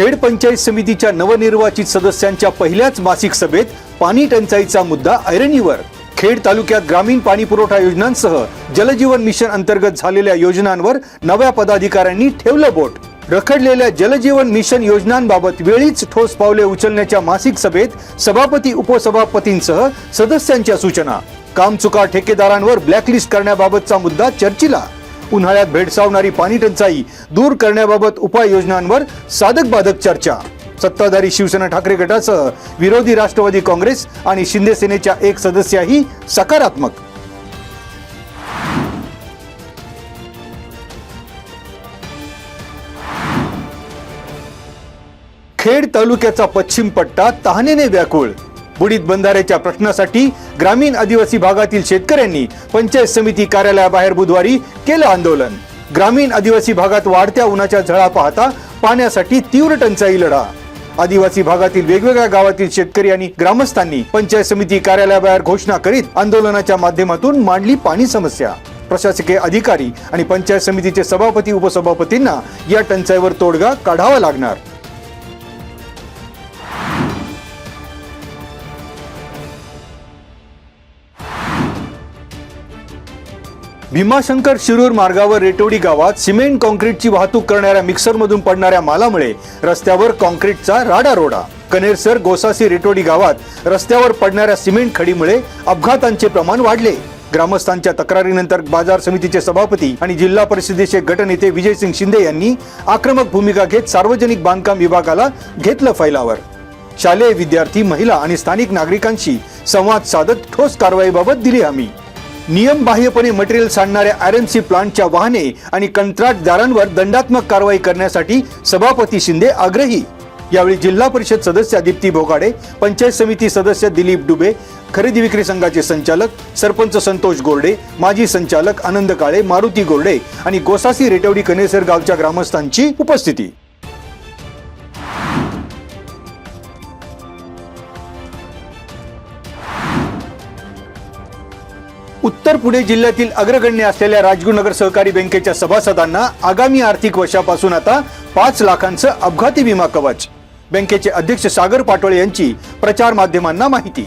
खेड पंचायत समितीच्या नवनिर्वाचित सदस्यांच्या पहिल्याच मासिक सभेत पाणी टंचाईचा मुद्दा ऐरणीवर। खेड तालुक्यात ग्रामीण पाणी पुरवठा योजनांसह जलजीवन मिशन अंतर्गत झालेल्या योजनांवर नव्या पदाधिकाऱ्यांनी ठेवलं बोट। रखडलेल्या जलजीवन मिशन योजनांबाबत वेळीच ठोस पावले उचलण्याच्या मासिक सभेत सभापती उपसभापतींसह सदस्यांच्या सूचना। कामचुकार ठेकेदारांवर ब्लॅकलिस्ट करण्याबाबतचा मुद्दा चर्चेला। उन्हाळ्यात भेडसावणारी पाणी टंचाई दूर करण्याबाबत उपाययोजनांवर साधक बाधक चर्चा। सत्ताधारी शिवसेना ठाकरे गटासह विरोधी राष्ट्रवादी काँग्रेस आणि शिंदे सेनेच्या एक सदस्यही सकारात्मक। खेड तालुक्याचा पश्चिम पट्टा तहानेने व्याकुळ। बुडीत बंधाऱ्याच्या प्रश्नासाठी ग्रामीण आदिवासी भागातील शेतकऱ्यांनी पंचायत समिती कार्यालयाबाहेर बुधवारी केलं आंदोलन। ग्रामीण आदिवासी भागात वाढत्या उन्हाच्या झळा पाहता पाण्यासाठी तीव्र टंचाई लढा। आदिवासी भागातील वेगवेगळ्या गावातील शेतकरी आणि ग्रामस्थांनी पंचायत समिती कार्यालयाबाहेर घोषणा करीत आंदोलनाच्या माध्यमातून मांडली पाणी समस्या। प्रशासकीय अधिकारी आणि पंचायत समितीचे सभापती उपसभापतींना या टंचाईवर तोडगा काढावा लागणार। भीमाशंकर शिरूर मार्गावर रेटोडी गावात सिमेंट कॉन्क्रीटची वाहतूक करणाऱ्या मिक्सरमधून पडणाऱ्या मालामुळे रस्त्यावर कॉन्क्रीटचा राडारोडा। कनेरसर गोसासी रेटोडी गावात रस्त्यावर पडणाऱ्या सिमेंट खडीमुळे अपघातांचे प्रमाण वाढले। ग्रामस्थांच्या तक्रारीनंतर बाजार समितीचे सभापती आणि जिल्हा परिषदेचे गटनेते विजयसिंग शिंदे यांनी आक्रमक भूमिका घेत सार्वजनिक बांधकाम विभागाला घेतलं फैलावर। शालेय विद्यार्थी, महिला आणि स्थानिक नागरिकांशी संवाद साधत ठोस कारवाईबाबत दिली हमी। नियमबाह्यपणे मटेरियल सांडणाऱ्या आरएमसी प्लांटच्या वाहने आणि कंत्राटदारांवर दंडात्मक कारवाई करण्यासाठी सभापती शिंदे आग्रही। यावेळी जिल्हा परिषद सदस्य दीप्ती भोगाडे, पंचायत समिती सदस्य दिलीप डुबे, खरेदी विक्री संघाचे संचालक सरपंच संतोष गोरडे, माजी संचालक आनंद काळे, मारुती गोरडे आणि गोसासी रेटवडी कनेसर गावच्या ग्रामस्थांची उपस्थिती। उत्तर पुणे जिल्ह्यातील अग्रगण्य असलेल्या राजगुरुनगर सहकारी बँकेच्या सभासदांना आगामी आर्थिक वर्षापासून आता 5 लाखांचं अपघाती विमा कवच। बँकेचे अध्यक्ष सागर पाटोळे यांची प्रचार माध्यमांना माहिती।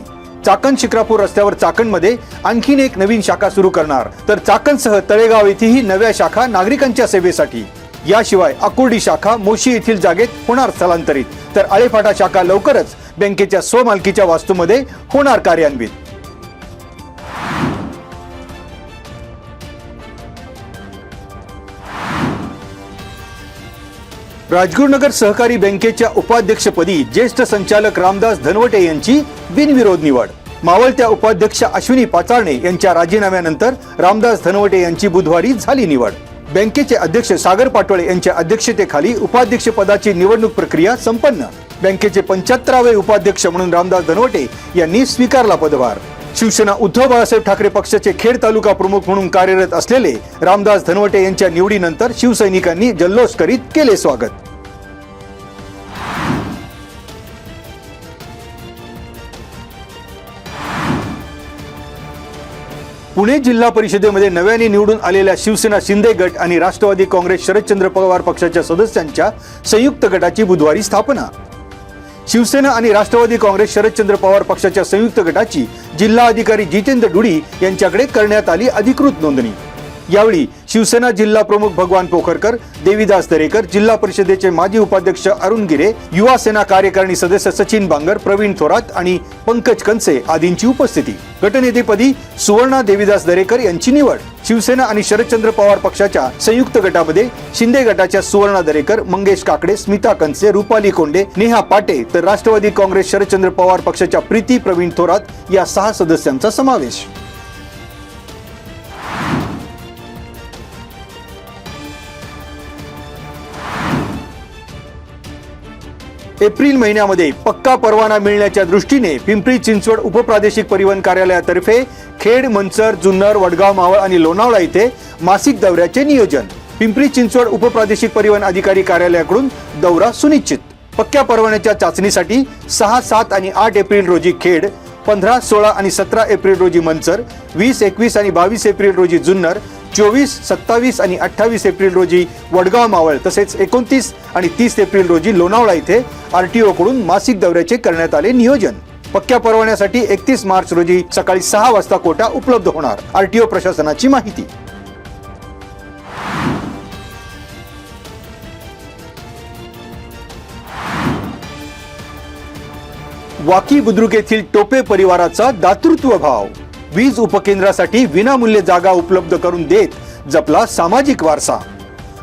चाकण शिक्रापूर रस्त्यावर चाकणमध्ये आणखीन एक नवीन शाखा सुरू करणार, तर चाकणसह तळेगाव येथेही नव्या शाखा नागरिकांच्या सेवेसाठी। याशिवाय अकुर्डी शाखा मोशी येथील जागेत होणार स्थलांतरित, तर आळेफाटा शाखा लवकरच बँकेच्या स्वमालकीच्या वास्तूमध्ये होणार कार्यान्वित। राजगुरुनगर सहकारी बँकेच्या उपाध्यक्षपदी ज्येष्ठ संचालक रामदास धनवटे यांची बिनविरोध निवड। मावळत्या उपाध्यक्ष अश्विनी पाचारणे यांच्या राजीनाम्यानंतर रामदास धनवटे यांची बुधवारी झाली निवड। बँकेचे अध्यक्ष सागर पाटोळे यांच्या अध्यक्षतेखाली उपाध्यक्ष पदाची निवडणूक प्रक्रिया संपन्न। बँकेचे 75वे उपाध्यक्ष म्हणून रामदास धनवटे यांनी स्वीकारला पदभार। शिवसेना उद्धव बाळासाहेब ठाकरे पक्षाचे खेड तालुका प्रमुख म्हणून कार्यरत असलेले रामदास धनवटे यांच्या निवडीनंतर शिवसैनिकांनी जल्लोष करीत केले स्वागत। पुणे जिल्हा परिषदेमध्ये नव्याने निवडून आलेल्या शिवसेना शिंदे गट आणि राष्ट्रवादी काँग्रेस शरदचंद्र पवार पक्षाच्या सदस्यांच्या संयुक्त गटाची बुधवारी स्थापना। शिवसेना आणि राष्ट्रवादी काँग्रेस शरदचंद्र पवार पक्षाच्या संयुक्त गटाची जिल्हा अधिकारी जितेंद्र डुडी यांच्याकडे करण्यात आली अधिकृत नोंदणी। यावेळी शिवसेना जिल्हा प्रमुख भगवान पोखरकर, देवीदास दरेकर, जिल्हा परिषदेचे माजी उपाध्यक्ष अरुण गिरे, युवा सेना कार्यकारिणी सदस्य सचिन बांगर, प्रवीण थोरात आणि पंकज कंसे आदींची उपस्थिती। गटनेतेपदी सुवर्णा देवीदास दरेकर यांची निवड। शिवसेना आणि शरदचंद्र पवार पक्षाच्या संयुक्त गटामध्ये शिंदे गटाच्या सुवर्णा दरेकर, मंगेश काकडे, स्मिता कंसे, रुपाली कोंडे, नेहा पाटे, तर राष्ट्रवादी काँग्रेस शरदचंद्र पवार पक्षाच्या प्रीती प्रवीण थोरात या 6 सदस्यांचा समावेश। एप्रिल महिन्यामध्ये पक्का परवाना मिळण्याच्या दृष्टीने पिंपरी चिंचवड उपप्रादेशिक परिवहन कार्यालयातर्फे खेड, मंचर, जुन्नर, वडगाव, मावळ आणि लोणावळा येथे मासिक दौऱ्याचे नियोजन। पिंपरी चिंचवड उपप्रादेशिक परिवहन अधिकारी कार्यालयाकडून दौरा सुनिश्चित। पक्क्या परवान्याच्या चाचणीसाठी 6, 7 आणि 8 एप्रिल रोजी खेड, 15, 16 आणि 17 एप्रिल रोजी मंचर, 20, 21 आणि 22 एप्रिल रोजी जुन्नर, 24, 27 आणि 28 एप्रिल रोजी वडगाव मावळ तसेच 29 आणि 30 एप्रिल रोजी लोणावळा इथे RTO कडून मासिक दौऱ्याचे करण्यात आले नियोजन. पक्क्या परवान्यासाठी 31 मार्च रोजी सकाळी 6 वाजता कोटा उपलब्ध होणार. RTO प्रशासनाची माहिती. वाकी बुद्रुक येथील टोपे परिवाराचा दातृत्व भाव. वीज उपकेंद्रासाठी विनामूल्य जागा उपलब्ध करून देत जपला सामाजिक वारसा.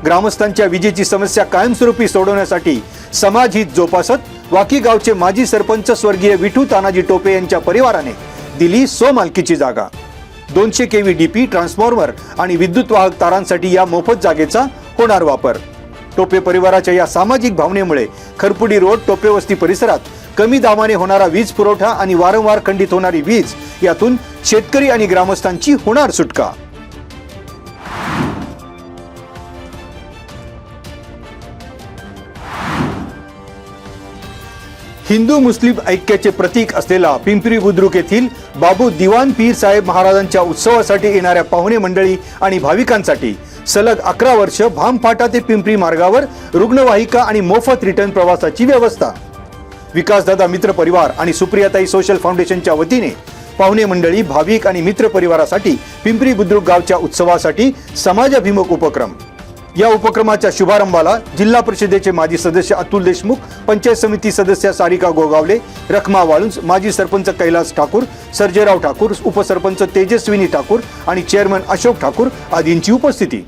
ग्रामस्थांच्या विजेची समस्या कायमस्वरूपी सोडवण्यासाठी समाजहित जोपासत वाकी गावचे माजी सरपंच स्वर्गीय विठू तानाजी टोपे यांच्या परिवाराने दिली स्वमालकीची जागा. 200 kV DP ट्रान्सफॉर्मर आणि विद्युत वाहक तारांसाठी या मोफत जागेचा होणार वापर. टोपे परिवाराच्या या सामाजिक भावनेमुळे खरपुडी रोड टोपे वस्ती परिसरात कमी दाबाने होणारा वीज पुरवठा आणि वारंवार खंडित होणारी वीज यातून शेतकरी आणि ग्रामस्थांची होणार सुटका. हिंदू मुस्लिम ऐक्याचे प्रतीक असलेला पिंपरी बुद्रुक येथील बाबू दिवान पीर साहेब महाराजांच्या उत्सवासाठी येणाऱ्या पाहुणे मंडळी आणि भाविकांसाठी सलग 11 वर्ष भामफाटा ते पिंपरी मार्गावर रुग्णवाहिका आणि मोफत रिटर्न प्रवासाची व्यवस्था. विकासदादा मित्र परिवार आणि सुप्रियाताई सोशल फाउंडेशनच्या वतीने पाहुणे मंडळी, भाविक आणि मित्र परिवारासाठी पिंपरी बुद्रुक गावच्या उत्सवासाठी समाजाभिमुख उपक्रम. या उपक्रमाच्या शुभारंभाला जिल्हा परिषदेचे माजी सदस्य अतुल देशमुख, पंचायत समिती सदस्य सारिका गोगावले, रखमा वाळुंज, माजी सरपंच कैलास ठाकूर, सर्जेराव ठाकूर, उपसरपंच तेजस्विनी ठाकूर आणि चेअरमन अशोक ठाकूर आदींची उपस्थिती.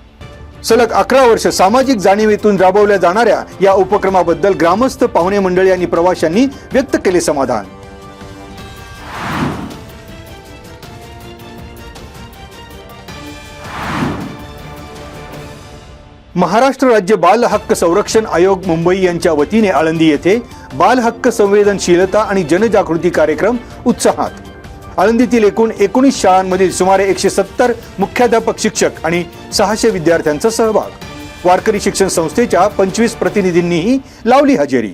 सलग 11 वर्ष सामाजिक जाणीवेतून राबवल्या जाणाऱ्या या उपक्रमाबद्दल ग्रामस्थ, पाहुणे मंडळी आणि प्रवाशांनी व्यक्त केले समाधान. महाराष्ट्र राज्य बाल हक्क संरक्षण आयोग मुंबई यांच्या वतीने आळंदी येथे बाल हक्क संवेदनशीलता आणि जनजागृती कार्यक्रम उत्साहात. आळंदीतील एकूण 19 शाळांमधील सुमारे 170 मुख्याध्यापक, शिक्षक आणि 600 विद्यार्थ्यांचा सहभाग. वारकरी शिक्षण संस्थेच्या 25 प्रतिनिधींनीही लावली हजेरी.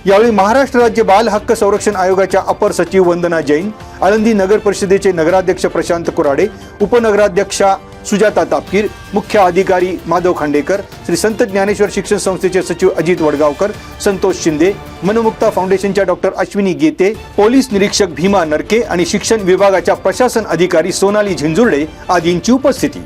यावेळी महाराष्ट्र राज्य बाल हक्क संरक्षण आयोगाच्या अपर सचिव वंदना जैन, आळंदी नगर परिषदेचे नगराध्यक्ष प्रशांत कुराडे, उपनगराध्यक्षा सुजाता तापकीर, मुख्य अधिकारी माधव खांडेकर, श्री संत ज्ञानेश्वर शिक्षण संस्थेचे सचिव अजित वडगावकर, संतोष शिंदे, मनमुक्ता फाउंडेशनच्या डॉक्टर अश्विनी गेते, पोलीस निरीक्षक भीमा नरके आणि शिक्षण विभागाच्या प्रशासन अधिकारी सोनाली झिंजुर्डे आदींची उपस्थिती.